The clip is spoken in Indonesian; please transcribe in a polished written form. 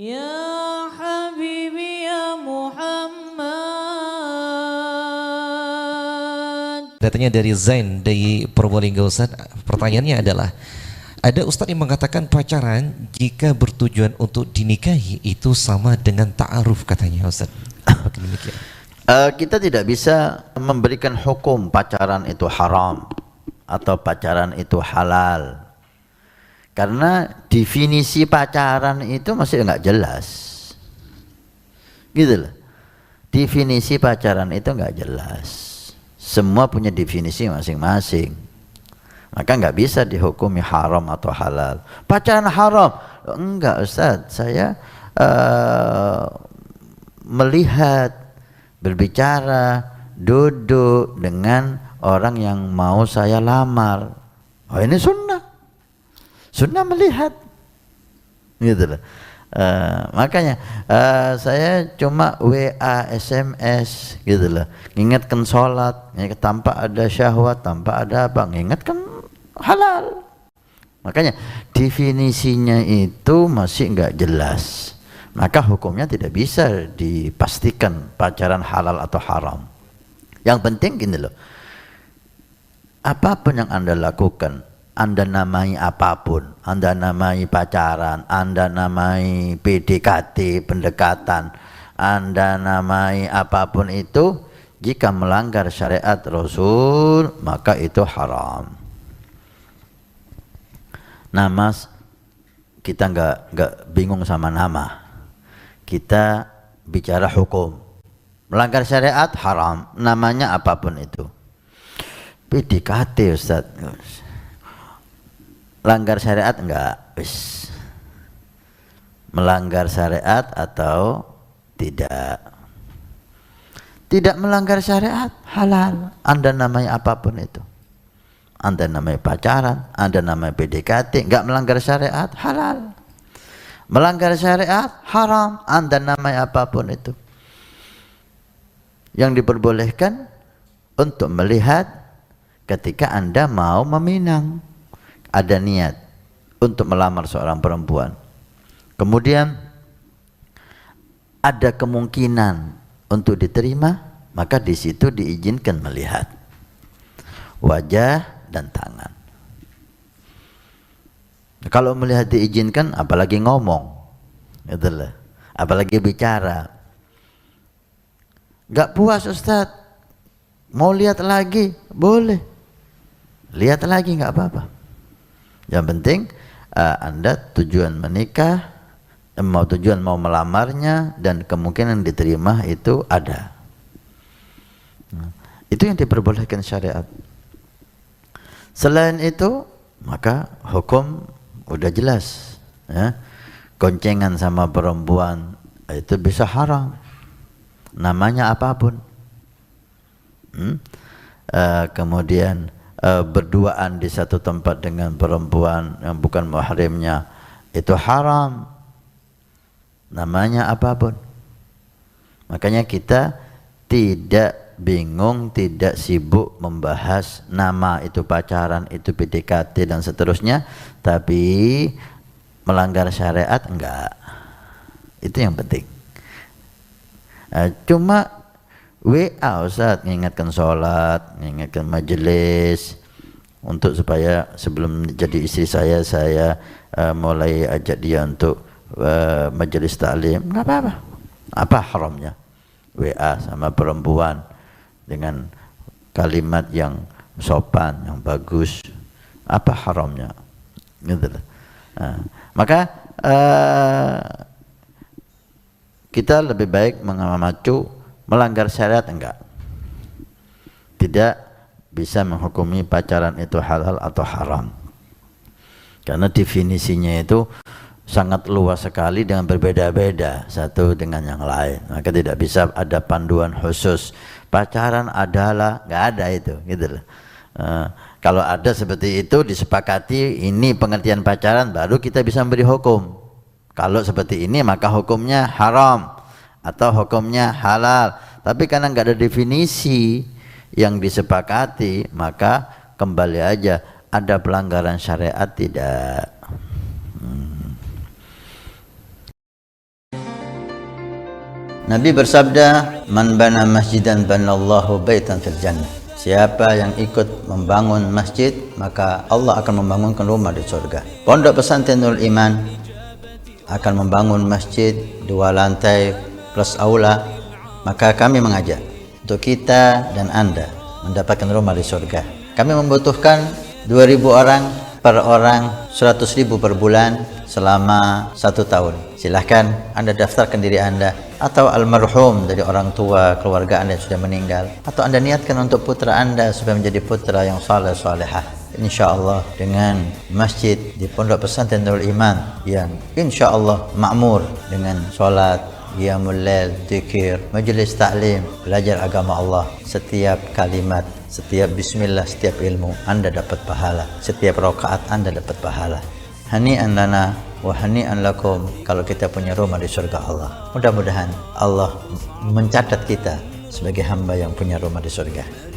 Ya Habibi ya Muhammad. Datanya dari Zain dari Purbalingga Ustaz. Pertanyaannya adalah, ada Ustaz yang mengatakan pacaran jika bertujuan untuk dinikahi itu sama dengan ta'aruf katanya Ustaz. Demikian. Kita tidak bisa memberikan hukum pacaran itu haram atau pacaran itu halal, karena definisi pacaran itu masih nggak jelas, gitu loh. Definisi pacaran itu nggak jelas, semua punya definisi masing-masing, maka nggak bisa dihukumi haram atau halal. Pacaran haram? Enggak Ustaz, saya melihat, berbicara, duduk dengan orang yang mau saya lamar. Oh, ini sunnah. Sunnah melihat, gitu loh. Makanya saya cuma WA, SMS, gitu loh. Ngingatkan sholat, tanpa ada syahwat, tanpa ada apa, ngingatkan halal. Makanya definisinya itu masih enggak jelas, maka hukumnya tidak bisa dipastikan pacaran halal atau haram. Yang penting gini loh, apapun yang Anda lakukan, Anda namai apapun, Anda namai pacaran, Anda namai PDKT, pendekatan, Anda namai apapun itu, jika melanggar syariat Rasul, maka itu haram. Nama, kita nggak bingung sama nama, kita bicara hukum. Melanggar syariat haram, namanya apapun itu. PDKT Ustaz, langgar syariat enggak? Melanggar syariat atau tidak? Tidak melanggar syariat, halal. Anda namanya apapun itu, Anda namanya pacaran, Anda namanya PDKT, enggak melanggar syariat, halal. Melanggar syariat, haram. Anda namanya apapun itu. Yang diperbolehkan untuk melihat ketika Anda mau meminang, ada niat untuk melamar seorang perempuan, kemudian ada kemungkinan untuk diterima, maka di situ diizinkan melihat wajah dan tangan. Kalau melihat diizinkan, apalagi ngomong, itulah, apalagi bicara. Gak puas Ustaz, mau lihat lagi, boleh, lihat lagi nggak apa-apa. Yang penting Anda tujuan menikah, tujuan mau melamarnya, dan kemungkinan diterima itu ada. Itu yang diperbolehkan syariat. Selain itu, maka hukum udah jelas, ya. Goncengan sama perempuan itu bisa haram, namanya apapun. Kemudian berduaan di satu tempat dengan perempuan yang bukan mahrimnya itu haram, namanya apapun. Makanya kita tidak bingung, tidak sibuk membahas nama itu pacaran, itu PDKT dan seterusnya, tapi melanggar syariat enggak. Itu yang penting. Cuma WA Ustaz, mengingatkan sholat, mengingatkan majelis, untuk supaya sebelum jadi istri saya mulai ajak dia untuk majelis taklim, nggak apa-apa. Apa haramnya WA sama perempuan dengan kalimat yang sopan, yang bagus? Apa haramnya? Gitu lah. Maka kita lebih baik mengacu melanggar syariat enggak. Tidak bisa menghukumi pacaran itu halal atau haram, karena definisinya itu sangat luas sekali dengan berbeda-beda satu dengan yang lain. Maka tidak bisa ada panduan khusus. Pacaran adalah, nggak ada itu, gitu loh. Kalau ada seperti itu disepakati, ini pengertian pacaran, baru kita bisa memberi hukum. Kalau seperti ini maka hukumnya haram atau hukumnya halal. Tapi karena nggak ada definisi yang disepakati, maka kembali aja, ada pelanggaran syariat tidak. Nabi bersabda, "Man bana masjidan banallahu baitan fil jannah." Siapa yang ikut membangun masjid, maka Allah akan membangunkan rumah di surga. Pondok Pesantren Nurul Iman akan membangun masjid 2 lantai plus aula. Maka kami mengajak untuk kita dan Anda mendapatkan rumah di surga. Kami membutuhkan 2.000 orang, per orang 100.000 per bulan selama 1 tahun. Silahkan Anda daftarkan diri Anda atau almarhum dari orang tua keluarga Anda yang sudah meninggal, atau Anda niatkan untuk putra Anda supaya menjadi putra yang saleh salehah. InsyaAllah dengan masjid di Pondok Pesantren Nurul Iman yang insyaAllah makmur dengan sholat, qiyamul lail, zikir, majlis taklim, belajar agama Allah. Setiap kalimat, setiap bismillah, setiap ilmu Anda dapat pahala, setiap rakaat Anda dapat pahala. Hani'an lana wa hani'an lakum kalau kita punya rumah di surga Allah. Mudah-mudahan Allah mencatat kita sebagai hamba yang punya rumah di surga.